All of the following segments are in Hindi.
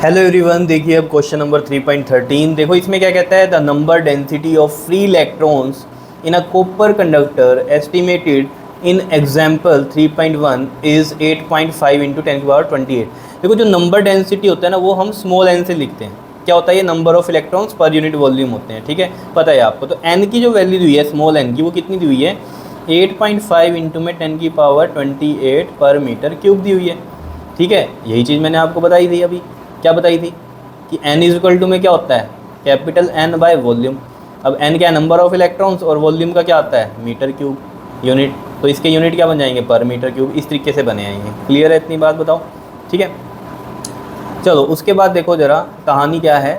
हेलो एवरीवन, देखिए अब क्वेश्चन नंबर 3.13। देखो इसमें क्या कहता है, the number density of free electrons in a copper conductor estimated in example 3.1 is 8.5 into 10⁻28। देखो जो नंबर डेंसिटी होता है ना, वो हम स्मॉल एन से लिखते हैं। क्या होता है, ये number of electrons per unit volume होते हैं। ठीक है, पता है आपको। तो एन की जो वैल्यू दी हुई है स्मॉल एन की, वो कितनी दी हुई है, 8.5 इंटू में 10⁻28 पर मीटर क्यूब दी हुई है। ठीक है, यही चीज़ मैंने आपको बताई थी अभी। क्या बताई थी कि n इज इक्वल टू में क्या होता है, कैपिटल N बाय वॉल्यूम। अब n क्या है, नंबर ऑफ इलेक्ट्रॉन्स, और वॉल्यूम का क्या आता है, मीटर क्यूब यूनिट। तो इसके यूनिट क्या बन जाएंगे, पर मीटर क्यूब। इस तरीके से बने आएंगे। क्लियर है इतनी बात, बताओ। ठीक है, चलो उसके बाद देखो जरा कहानी क्या है।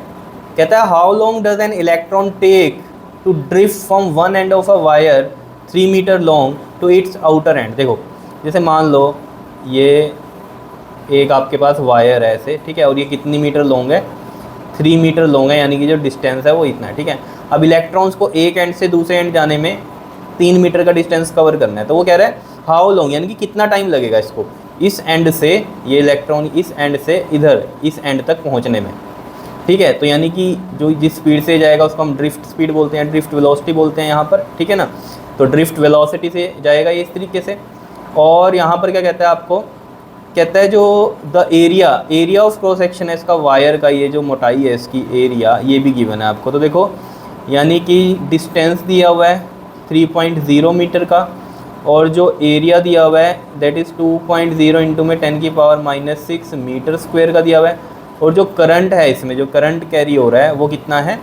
कहता है how long does an electron take to drift from one end of a wire 3 metre long to its outer end. देखो जैसे मान लो ये एक आपके पास वायर है ऐसे, ठीक है, और ये कितनी मीटर लॉन्ग है, 3 मीटर लॉन्ग है, यानी कि जो डिस्टेंस है वो इतना है। ठीक है, अब इलेक्ट्रॉन्स को एक एंड से दूसरे एंड जाने में 3 मीटर का डिस्टेंस कवर करना है। तो वो कह रहा है हाउ लॉन्ग, यानी कि कितना टाइम लगेगा इसको इस एंड से, ये इलेक्ट्रॉन इस एंड से इधर इस एंड तक पहुँचने में। ठीक है, तो यानी कि जो जिस स्पीड से जाएगा उसको हम ड्रिफ्ट स्पीड बोलते हैं, ड्रिफ्ट वेलोसिटी बोलते हैं यहाँ पर। ठीक है ना, तो ड्रिफ्ट वेलोसिटी से जाएगा ये इस तरीके से। और यहाँ पर क्या कहता है आपको, कहता है जो the area of cross section है इसका वायर का, ये जो मोटाई है इसकी एरिया, ये भी गिवन है आपको। तो देखो यानी कि डिस्टेंस दिया हुआ है 3.0 मीटर का, और जो एरिया दिया हुआ है दैट इज़ 2.0 इंटू में 10⁻⁻6 मीटर स्क्वायर का दिया हुआ है। और जो करंट है इसमें, जो करंट कैरी हो रहा है वो कितना है,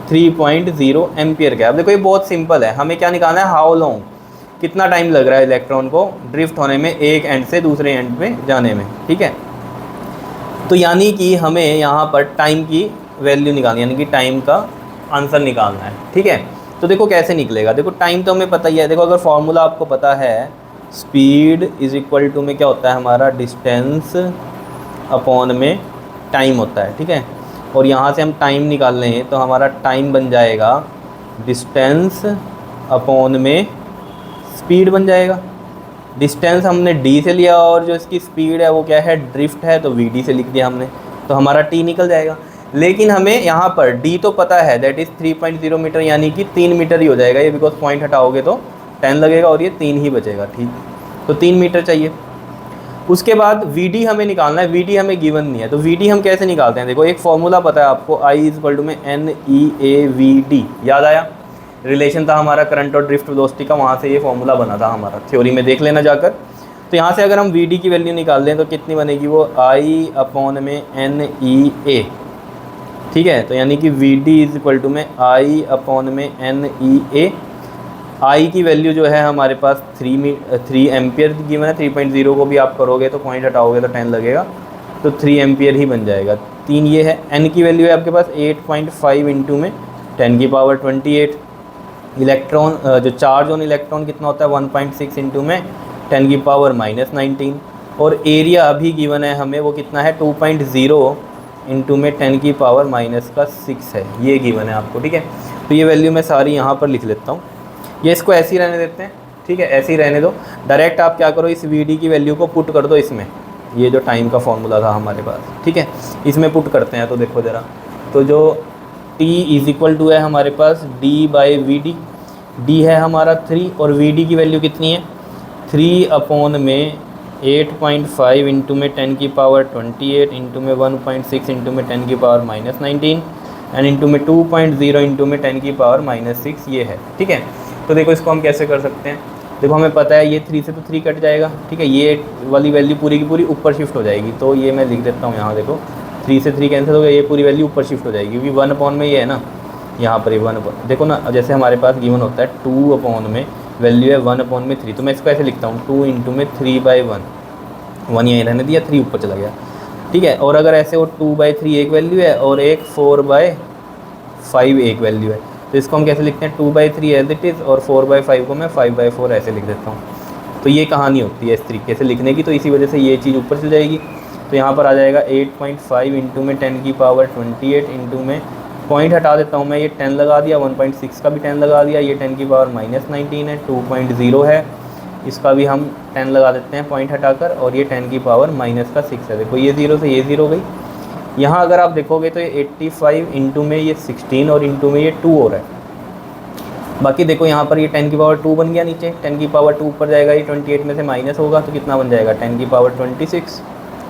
3.0 एम्पियर का। अब देखो ये बहुत सिंपल है, हमें क्या निकालना है, हाउ लॉन्ग, कितना टाइम लग रहा है इलेक्ट्रॉन को ड्रिफ्ट होने में, एक एंड से दूसरे एंड में जाने में। ठीक है, तो यानी कि हमें यहाँ पर टाइम की वैल्यू निकालनी, यानी कि टाइम का आंसर निकालना है। ठीक है, तो देखो कैसे निकलेगा। देखो टाइम तो हमें पता ही है। देखो अगर फॉर्मूला आपको पता है, स्पीड इज इक्वल टू में क्या होता है हमारा, डिस्टेंस अपॉन में टाइम होता है। ठीक है, और यहाँ से हम टाइम निकाल रहे हैं तो हमारा टाइम बन जाएगा डिस्टेंस अपॉन में स्पीड बन जाएगा। डिस्टेंस हमने d से लिया और जो इसकी स्पीड है वो क्या है, ड्रिफ्ट है, तो vd से लिख दिया हमने, तो हमारा t निकल जाएगा। लेकिन हमें यहाँ पर d तो पता है दैट इज़ 3.0 मीटर, यानी कि 3 मीटर ही हो जाएगा ये, बिकॉज पॉइंट हटाओगे तो 10 लगेगा और ये 3 ही बचेगा। ठीक, तो 3 मीटर चाहिए। उसके बाद vd हमें निकालना है, vd हमें गिवन नहीं है, तो vd हम कैसे निकालते हैं। देखो एक फॉर्मूला पता है आपको, I इज इक्वल टू में NEAVD, याद आया, रिलेशन था हमारा करंट और ड्रिफ्ट वेलोसिटी का, वहाँ से ये फॉर्मूला बना था हमारा, थ्योरी में देख लेना जाकर। तो यहाँ से अगर हम vd की वैल्यू निकाल लें तो कितनी बनेगी, वो I अपॉन में NEA। ठीक है, तो यानी कि vd इज इक्वल टू में I अपॉन में NEA। I की वैल्यू जो है हमारे पास 3 एम्पियर गिवन है। 3.0 को भी आप करोगे तो पॉइंट हटाओगे तो 10 लगेगा, तो 3 एम्पियर ही बन जाएगा। 3 ये है। n की वैल्यू है आपके पास 8.5 इंटू में 10⁻28। इलेक्ट्रॉन जो चार्ज ऑन इलेक्ट्रॉन कितना होता है, 1.6 इंटू में 10⁻⁻19। और एरिया अभी गिवन है हमें, वो कितना है, 2.0 इंटू में 10⁻⁻6 है, ये गिवन है आपको। ठीक है, तो ये वैल्यू मैं सारी यहाँ पर लिख लेता हूँ, ये इसको ऐसे ही रहने देते हैं। ठीक है, ऐसे ही रहने दो। डायरेक्ट आप क्या करो, इस vd की वैल्यू को पुट कर दो इसमें, ये जो टाइम का फॉर्मूला था हमारे पास, ठीक है, इसमें पुट करते हैं। तो देखो ज़रा, तो जो t इज इक्वल टू है हमारे पास d बाई vd, d है हमारा 3 और vd की वैल्यू कितनी है, 3 अपॉन में 8.5 इंटू में 10⁻28 इंटू में 1.6 इंटू में 10⁻⁻19 एंड इंटू में 2.0 इंटू में 10⁻⁻6 ये है। ठीक है, तो देखो इसको हम कैसे कर सकते हैं। देखो हमें पता है ये 3 से तो 3 कट जाएगा। ठीक है, ये वाली वैल्यू पूरी की पूरी ऊपर शिफ्ट हो जाएगी, तो ये मैं लिख देता हूँ यहाँ। देखो 3 से 3 कैंसिल हो गया, ये पूरी वैल्यू ऊपर शिफ्ट हो जाएगी, क्योंकि 1 अपॉन में ये है ना, यहाँ पर ये 1 अपॉन, देखो ना, जैसे हमारे पास गिवन होता है 2 अपॉन में वैल्यू है 1 अपॉन में 3, तो मैं इसको ऐसे लिखता हूँ 2 इंटू में 3/1, 1 यहीं रहने दिया, 3 ऊपर चला गया। ठीक है, और अगर ऐसे हो 2/3 एक वैल्यू है और एक 4/5 एक वैल्यू है, तो इसको हम कैसे लिखते हैं, 2/3 एज इट इज़, और 4/5 को मैं 5/4 ऐसे लिख देता हूँ। तो ये कहानी होती है इस तरीके से लिखने की, तो इसी वजह से ये चीज़ ऊपर चल जाएगी। तो यहाँ पर आ जाएगा 8.5 इंटू में 10⁻28 इंटू में, पॉइंट हटा देता हूँ मैं, ये 10 लगा दिया, 1.6 का भी 10 लगा दिया, ये 10⁻⁻19 है, 2.0 है, इसका भी हम 10 लगा देते हैं पॉइंट हटाकर, और ये 10⁻⁻6 है। देखो ये 0 से ये 0 गई, यहाँ अगर आप देखोगे तो ये 85 इंटू में ये 16 और इंटू में ये 2 हो रहा है। बाकी देखो यहाँ पर ये 10 की पावर 2 बन गया, नीचे 10 की पावर 2 ऊपर जाएगा, ये 28 में से माइनस होगा तो कितना बन जाएगा 10 की पावर 26।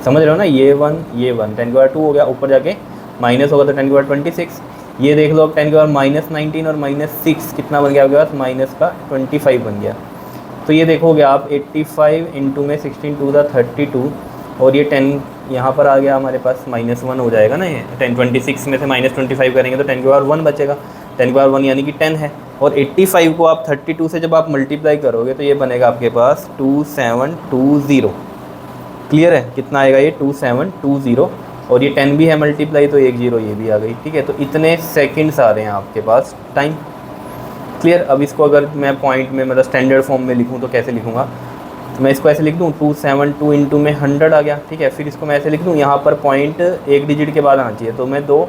समझ रहे हो ना, ये 1 10 की पावर 2 हो गया, ऊपर जाके माइनस होगा तो 10 की पावर 26। ये देख लो अब 10 की पावर -19 और -6 कितना बन गया आपके पास, माइनस का 25 बन गया। तो ये देखोगे आप 85 इंटू में 16 टू द 32 और ये 10 यहाँ पर आ गया हमारे पास, -1 हो जाएगा ना, ये 10 26 में से -25 करेंगे तो 10 की पावर 1 बचेगा, 10 की पावर 1 यानी कि 10 है। और 85 को आप 32 से जब आप मल्टीप्लाई करोगे तो ये बनेगा आपके पास 2720। क्लियर है, कितना आएगा ये 2720, और ये 10 भी है मल्टीप्लाई तो 1 0 ये भी आ गई। ठीक है, तो इतने सेकंड्स आ रहे हैं आपके पास टाइम। क्लियर। अब इसको अगर मैं पॉइंट में मतलब स्टैंडर्ड फॉर्म में लिखूँ तो कैसे लिखूँगा, तो मैं इसको ऐसे लिख दूँ 272 इंटू में 100 आ गया। ठीक है, फिर इसको मैं ऐसे लिख दूँ, यहाँ पर पॉइंट एक डिजिट के बाद आना चाहिए तो मैं 2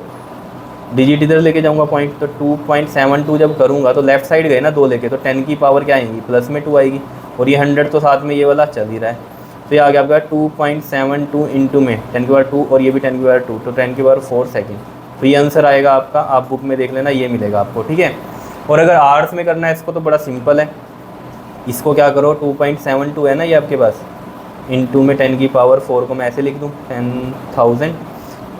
डिजिट इधर लेके जाऊँगा पॉइंट, तो 2.72 जब करूँगा तो लेफ्ट साइड गए ना 2 लेके, तो 10 की पावर क्या आएगी, प्लस में 2 आएगी, और ये 100 तो साथ में ये वाला चल ही रहा है। तो ये आ गया आपका 2.72 इंटू में 10 की पावर 2 और ये भी 10 की पावर 2, तो 10 की पावर 4 सेकेंड। तो ये आंसर आएगा आपका, आप बुक में देख लेना, ये मिलेगा आपको। ठीक है, और अगर आवर्स में करना है इसको तो बड़ा सिंपल है, इसको क्या करो 2.72 है ना ये आपके पास, इंटू में 10 की पावर 4 को मैं ऐसे लिख दूँ 10,000,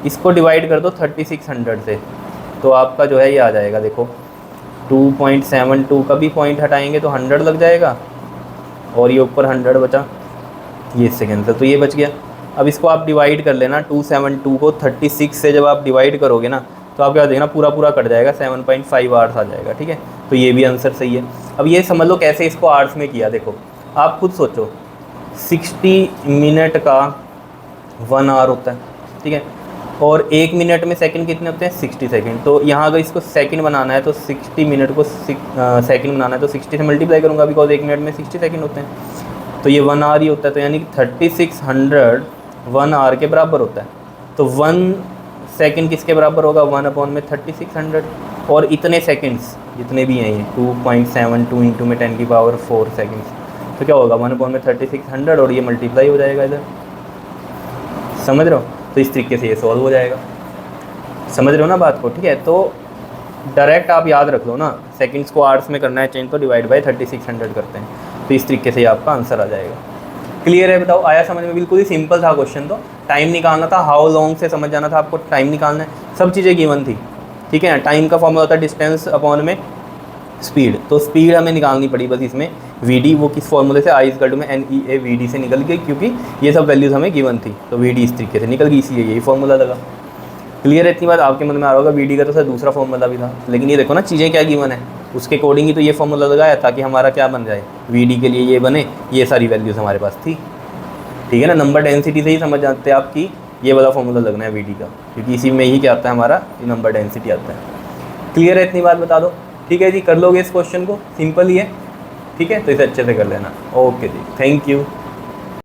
इसको डिवाइड कर दो 3600 से, तो आपका जो है ये आ जाएगा। देखो 2.72 का भी पॉइंट हटाएंगे तो 100 लग जाएगा, और ये ऊपर 100 बचा, ये सेकेंड से, तो ये बच गया। अब इसको आप डिवाइड कर लेना, 272 को 36 से जब आप डिवाइड करोगे ना तो आप क्या देखना पूरा पूरा कट जाएगा, 7.5 आवर्स आ जाएगा। ठीक है, तो ये भी आंसर सही है। अब ये समझ लो कैसे इसको आवर्स में किया, देखो आप खुद सोचो, 60 मिनट का 1 आवर होता है। ठीक है, और 1 मिनट में सेकंड कितने होते हैं, 60 सेकंड। तो यहाँ अगर इसको सेकंड बनाना है तो 60 मिनट को सेकंड बनाना है तो 60 से मल्टीप्लाई करूँगा, बिकॉज 1 मिनट में 60 सेकंड होते हैं, तो ये 1 आवर ही होता है, तो यानी कि 3600 1 आवर के बराबर होता है। तो 1 सेकंड किसके बराबर होगा, 1/3600, और इतने सेकंड्स जितने भी हैं ये 2.72 इंटू में 10 की पावर 4 सेकंड्स, तो क्या होगा 1/3600, और ये मल्टीप्लाई हो जाएगा इधर। समझ रहे हो, तो इस तरीके से ये सॉल्व हो जाएगा। समझ रहे हो ना बात को। ठीक है, तो डायरेक्ट आप याद रख लो ना, सेकंड्स को आवर्स में करना है चेंज तो डिवाइड बाय 3600 करते हैं, तो इस तरीके से आपका आंसर आ जाएगा। क्लियर है, बताओ आया समझ में। बिल्कुल ही सिंपल था क्वेश्चन, तो टाइम निकालना था, हाउ लॉन्ग से समझ जाना था आपको, टाइम निकालना है, सब चीज़ें गिवन थी। ठीक है, टाइम का फॉर्मूला होता है डिस्टेंस अपॉन में स्पीड, तो स्पीड हमें निकालनी पड़ी बस इसमें वीडी, वो किस फॉर्मूले से, आई इक्वल टू में NEA VD से निकल गई, क्योंकि ये सब वैल्यूज़ हमें गिवन थी, तो VD इस तरीके से निकल गई, इसलिए यही फॉर्मूला लगा। क्लियर है, इतनी बात आपके मन में आ रहा होगा। VD का तो सर दूसरा फॉर्मूला भी था, लेकिन ये देखो ना चीज़ें क्या गिवन है, उसके अकॉर्डिंग ही तो ये फॉर्मूला लगाया ताकि हमारा क्या बन जाए, VD के लिए ये बने, ये सारी वैल्यूज़ हमारे पास थी। ठीक है ना, नंबर डेंसिटी से ही समझ जाते हैं आपकी ये वाला फॉर्मूला लगना है VD का, क्योंकि इसी में ही क्या आता है हमारा, नंबर डेंसिटी आता है। क्लियर है, इतनी बात बता दो। ठीक है जी, कर लोगे इस क्वेश्चन को, सिंपल ही है। ठीक है, तो इसे अच्छे से कर लेना। ओके जी, थैंक यू।